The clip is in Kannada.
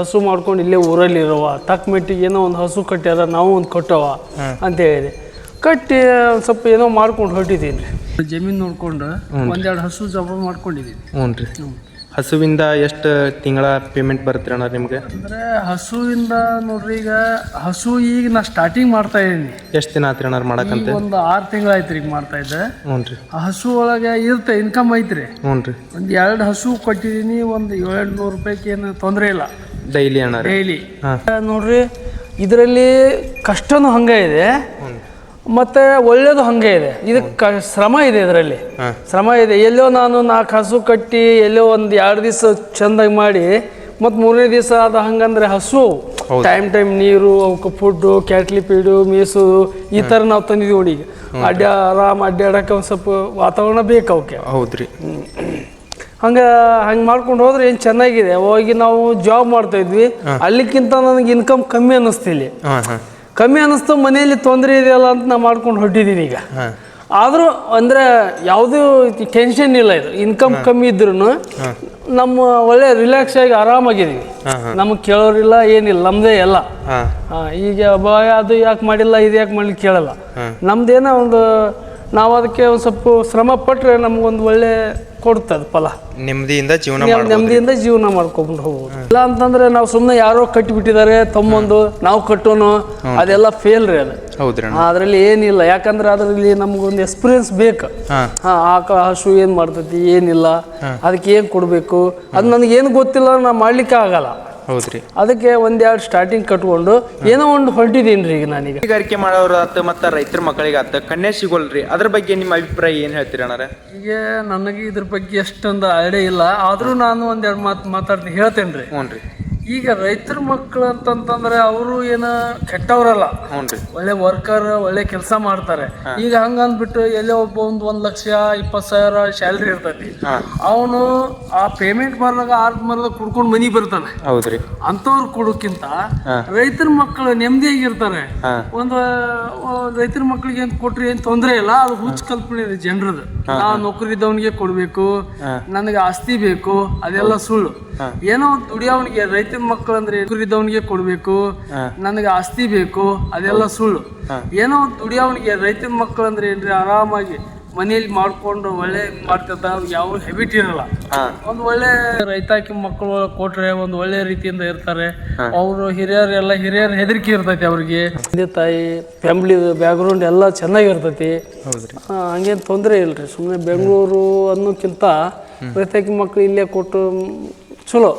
ಹಸು ಮಾಡ್ಕೊಂಡು ಇಲ್ಲೇ ಊರಲ್ಲಿ ಇರೋವ ತಕ್ಕ ಮೆಟ್ಟಿಗೆ ಏನೋ ಒಂದು ಹಸು ಕಟ್ಟ್ಯಾರ ನಾವು ಒಂದು ಕಟ್ಟವ ಅಂತ ಹೇಳಿದೆ. ಕಟ್ಟಿ ಸ್ವಲ್ಪ ಏನೋ ಮಾಡ್ಕೊಂಡು ಹೊರಟಿದ್ದೀನಿ ರೀ. ಜಮೀನು ನೋಡ್ಕೊಂಡು ಒಂದೆರಡು ಹಸು ಜಮ ಮಾಡ್ಕೊಂಡಿದ್ದೀನಿ. ಹ್ಞೂ ರೀ. ಹಸುವಿಂದ ಎಷ್ಟು ತಿಂಗಳ ಪೇಮೆಂಟ್ ಬರುತ್ತೆ ಅಣ್ಣ ನಿಮಗೆ? ಅಂದರೆ ಹಸುವಿಂದ ನೋಡ್ರಿ, ಈಗ ಹಸು ಈಗ ನಾ ಸ್ಟಾರ್ಟಿಂಗ್ ಮಾಡ್ತಾ ಇದ್ದೀನಿ. ಎಷ್ಟು ದಿನ ಆತ್ರಿ ಅಣ್ಣ ಮಾಡಕ್ಕಂತ? ಒಂದು 6 ತಿಂಗಳಾಯ್ತು ಈಗ ಮಾಡ್ತಾ ಇದ್ದೆ. ಹ್ಞೂ ರೀ. ಆ ಹಸು ಒಳಗೆ ಇರುತ್ತೆ, ಇನ್ಕಮ್ ಐತ್ರಿ. ಹ್ಞೂ ರೀ. ಒಂದು 2 ಹಸು ಕೊಟ್ಟಿದ್ದೀನಿ, ಒಂದು 700 ರೂಪಾಯಿಗೆ ಏನು ತೊಂದರೆ ಇಲ್ಲ ಡೈಲಿ ಅಣ್ಣ? ಡೈಲಿ. ನೋಡ್ರಿ, ಇದರಲ್ಲಿ ಕಷ್ಟನೂ ಹಂಗೆ ಇದೆ ಮತ್ತು ಒಳ್ಳೇದು ಹಾಗೆ ಇದೆ. ಇದಕ್ಕೆ ಶ್ರಮ ಇದೆ, ಇದರಲ್ಲಿ ಶ್ರಮ ಇದೆ. ಎಲ್ಲೋ ನಾನು 4 ಹಸು ಕಟ್ಟಿ ಎಲ್ಲೋ ಒಂದು 2 ದಿವಸ ಚೆಂದಾಗಿ ಮಾಡಿ ಮತ್ತು 3ನೇ ದಿವಸ ಅದು ಹಂಗಂದ್ರೆ ಹಸು ಟೈಮ್ ನೀರು, ಅವಕ್ಕೆ ಫುಡ್ಡು, ಕ್ಯಾಟ್ಲಿ ಫೀಡು, ಮೀಸು ಈ ಥರ ನಾವು ತಂದಿದ್ದೀವಿ ನೋಡಿ. ಈಗ ಆರಾಮ್ ಅಡ್ಡಾಡಕ್ಕೆ ಒಂದು ಸ್ವಲ್ಪ ವಾತಾವರಣ ಬೇಕು ಅವಕ್ಕೆ. ಹೌದ್ರಿ. ಹಂಗೆ ಮಾಡ್ಕೊಂಡು ಹೋದ್ರೆ ಏನು ಚೆನ್ನಾಗಿದೆ. ಹೋಗಿ ನಾವು ಜಾಬ್ ಮಾಡ್ತಾಯಿದ್ವಿ, ಅಲ್ಲಿಕ್ಕಿಂತ ನನಗೆ ಇನ್ಕಮ್ ಕಮ್ಮಿ ಅನ್ನಿಸ್ತಿಲ್ಲಿ. ಕಮ್ಮಿ ಅನ್ನಿಸ್ತು, ಮನೆಯಲ್ಲಿ ತೊಂದರೆ ಇದೆಯಲ್ಲ ಅಂತ ನಾ ಮಾಡ್ಕೊಂಡು ಹೊರಟಿದ್ದೀನಿ ಈಗ. ಆದರೂ ಅಂದರೆ ಯಾವುದೂ ಟೆನ್ಷನ್ ಇಲ್ಲ. ಇದು ಇನ್ಕಮ್ ಕಮ್ಮಿ ಇದ್ರೂ ನಮ್ಮ ಒಳ್ಳೆ ರಿಲ್ಯಾಕ್ಸ್ ಆಗಿ ಆರಾಮಾಗಿದ್ದೀವಿ. ನಮಗೆ ಕೇಳೋರಿಲ್ಲ, ಏನಿಲ್ಲ, ನಮ್ಮದೇ ಎಲ್ಲ. ಈಗ ಭಯ ಅದು ಯಾಕೆ ಮಾಡಿಲ್ಲ, ಇದು ಯಾಕೆ ಮಾಡಲಿ ಕೇಳಲ್ಲ. ನಮ್ದೇನೋ ಒಂದು ನಾವು ಅದಕ್ಕೆ ಒಂದು ಸ್ವಲ್ಪ ಶ್ರಮ ಪಟ್ಟರೆ ನಮಗೊಂದು ಒಳ್ಳೆ ಕೊಡ್ತದೆ ಫಲ. ನೆಮ್ಮದಿಯಿಂದ ಜೀವನ ಮಾಡ್ಕೊಂಡು ಹೋಗ್ಬೋದು. ಇಲ್ಲ ಅಂತಂದ್ರೆ ನಾವು ಸುಮ್ಮನೆ ಯಾರೋ ಕಟ್ಟಿಬಿಟ್ಟಿದ್ದಾರೆ ತಮ್ಮೊಂದು ನಾವು ಕಟ್ಟೋನು, ಅದೆಲ್ಲ ಫೇಲ್ ರೀ ಅದು. ಅದರಲ್ಲಿ ಏನಿಲ್ಲ. ಯಾಕಂದ್ರೆ ಅದರಲ್ಲಿ ನಮ್ಗೊಂದು ಎಕ್ಸ್ಪೀರಿಯನ್ಸ್ ಬೇಕು. ಆಕಳ ಹಸು ಏನು ಮಾಡ್ತೈತಿ, ಏನಿಲ್ಲ, ಅದಕ್ಕೆ ಏನು ಕೊಡಬೇಕು, ಅದು ನನಗೇನು ಗೊತ್ತಿಲ್ಲ, ನಾ ಮಾಡ್ಲಿಕ್ಕೆ ಆಗಲ್ಲ. ಹೌದ್ರಿ. ಅದಕ್ಕೆ 1-2 ಸ್ಟಾರ್ಟಿಂಗ್ ಕಟ್ಕೊಂಡು ಏನೋ ಒಂದು ಹೊರಟಿದ್ದೀನಿ ರೀ ಈಗ ನಾನೀಗ. ಹೈನುಗಾರಿಕೆ ಮಾಡೋರು ಆತ ಮತ್ತು ರೈತರ ಮಕ್ಕಳಿಗೆ ಆತ ಕನ್ಯಾ ಸಿಗೋಲ್ರಿ, ಅದ್ರ ಬಗ್ಗೆ ನಿಮ್ಮ ಅಭಿಪ್ರಾಯ ಏನು ಹೇಳ್ತೀರಿ ಅಣ್ಣ? ಈಗ ನನಗೆ ಇದ್ರ ಬಗ್ಗೆ ಎಷ್ಟೊಂದು ಐಡಿಯಾ ಇಲ್ಲ, ಆದರೂ ನಾನು 1-2 ಮಾತು ಹೇಳ್ತೇನೆ ರೀ. ಹ್ಞೂ ರೀ. ಈಗ ರೈತರ ಮಕ್ಕಳು ಅಂತಂತಂದ್ರೆ ಅವರು ಏನ ಕೆಟ್ಟವ್ರಲ್ಲ, ಒಳ್ಳೆ ವರ್ಕರ್, ಒಳ್ಳೆ ಕೆಲಸ ಮಾಡ್ತಾರೆ. ಈಗ ಹಂಗ ಅಂದ್ಬಿಟ್ಟು ಎಲ್ಲೇ ಒಬ್ಬ 1 ಲಕ್ಷ 20,000 ಸ್ಯಾಲ್ರಿ ಇರ್ತೈತಿ, ಅವನು ಆ ಪೇಮೆಂಟ್ ಮಾಡಿದಾಗ 6 ಮರದ ಕುಡ್ಕೊಂಡು ಮನಿ ಬರ್ತಾನೆ. ಹೌದ್ರಿ. ಅಂತವ್ರು ಕೊಡೋಕ್ಕಿಂತ ರೈತರ ಮಕ್ಕಳು ನೆಮ್ಮದಿಯಾಗಿರ್ತಾರೆ. ಒಂದು ರೈತರ ಮಕ್ಕಳಿಗೆ ಏನ್ ಕೊಟ್ರಿ ಏನ್ ತೊಂದರೆ ಇಲ್ಲ. ಅದು ಹುಚ್ಚ ಕಲ್ಪನೆ ಇದೆ ಜನರದು. ನಾ ನೌಕರಿ ಇದ್ದವನಿಗೆ ಕೊಡ್ಬೇಕು, ನನಗೆ ಆಸ್ತಿ ಬೇಕು, ಅದೆಲ್ಲ ಸುಳ್ಳು. ಏನೋ ದುಡಿಯೋವನಿಗೆ, ರೈತರ ಮಕ್ಕಳು ಅಂದ್ರೆ ನೌಕರಿದವನಿಗೆ ಕೊಡ್ಬೇಕು, ನನಗೆ ಆಸ್ತಿ ಬೇಕು, ಅದೆಲ್ಲ ಸುಳ್ಳು. ಏನೋ ದುಡಿಯೋವನಿಗೆ, ರೈತರ ಮಕ್ಕಳು ಅಂದ್ರೆ ಏನ್ರಿ, ಆರಾಮಾಗಿ ಮನೆಯಲ್ಲಿ ಮಾಡ್ಕೊಂಡು ಒಳ್ಳೆ ಮಾಡ್ತಿರ್ತ, ಯಾವ ಹೆಬಿಟ್ ಇರಲ್ಲ. ಒಂದು ಒಳ್ಳೆ ರೈತಾಕಿ ಮಕ್ಕಳು ಕೊಟ್ರೆ ಒಂದು ಒಳ್ಳೆ ರೀತಿಯಿಂದ ಇರ್ತಾರೆ. ಅವರು ಹಿರಿಯರ ಹೆದರಿಕೆ ಇರ್ತೈತಿ ಅವ್ರಿಗೆ. ತಂದೆ ತಾಯಿ ಫ್ಯಾಮಿಲಿ ಬ್ಯಾಕ್ಗ್ರೌಂಡ್ ಎಲ್ಲ ಚೆನ್ನಾಗಿರ್ತೈತಿ. ಹಂಗೇನು ತೊಂದರೆ ಇಲ್ರಿ. ಸುಮ್ಮನೆ ಬೆಂಗಳೂರು ಅನ್ನೋಕ್ಕಿಂತ ರೈತಾಕಿ ಮಕ್ಕಳು ಇಲ್ಲೇ ಕೊಟ್ಟು ಚಲೋ.